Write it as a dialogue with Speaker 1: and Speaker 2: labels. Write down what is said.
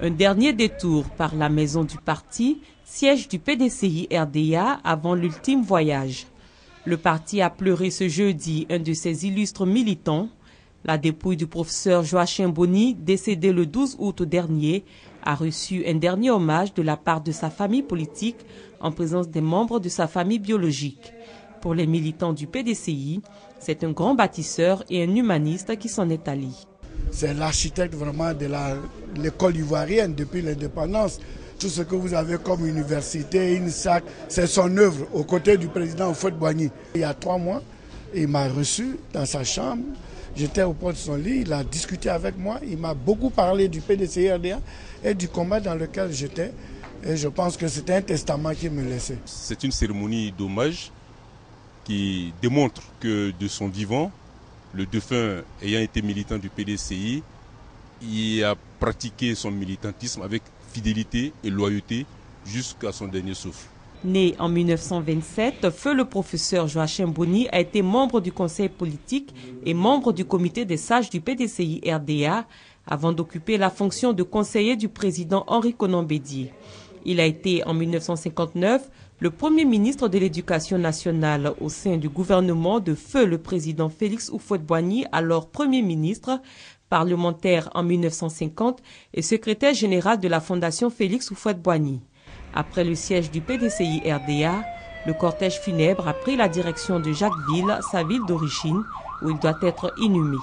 Speaker 1: Un dernier détour par la maison du parti, siège du PDCI-RDA avant l'ultime voyage. Le parti a pleuré ce jeudi un de ses illustres militants. La dépouille du professeur Joachim Boni, décédé le 12 août dernier, a reçu un dernier hommage de la part de sa famille politique en présence des membres de sa famille biologique. Pour les militants du PDCI, c'est un grand bâtisseur et un humaniste qui s'en est allié.
Speaker 2: C'est l'architecte vraiment de l'école ivoirienne depuis l'indépendance. Tout ce que vous avez comme université, INSAC, c'est son œuvre aux côtés du président Houphouët-Boigny. Il y a 3 mois, il m'a reçu dans sa chambre. J'étais au port de son lit, il a discuté avec moi. Il m'a beaucoup parlé du PDCI-RDA et du combat dans lequel j'étais. Et je pense que c'était un testament qu'il me laissait.
Speaker 3: C'est une cérémonie d'hommage qui démontre que de son vivant, le défunt ayant été militant du PDCI, il a pratiqué son militantisme avec fidélité et loyauté jusqu'à son dernier souffle.
Speaker 1: Né en 1927, feu le professeur Joachim Boni a été membre du conseil politique et membre du comité des sages du PDCI-RDA avant d'occuper la fonction de conseiller du président Henri Konan Bédié. Il a été en 1959 le premier ministre de l'Éducation nationale au sein du gouvernement de feu le président Félix Houphouët-Boigny, alors Premier ministre, parlementaire en 1950 et secrétaire général de la Fondation Félix Houphouët-Boigny. Après le siège du PDCI-RDA, le cortège funèbre a pris la direction de Jacquesville, sa ville d'origine, où il doit être inhumé.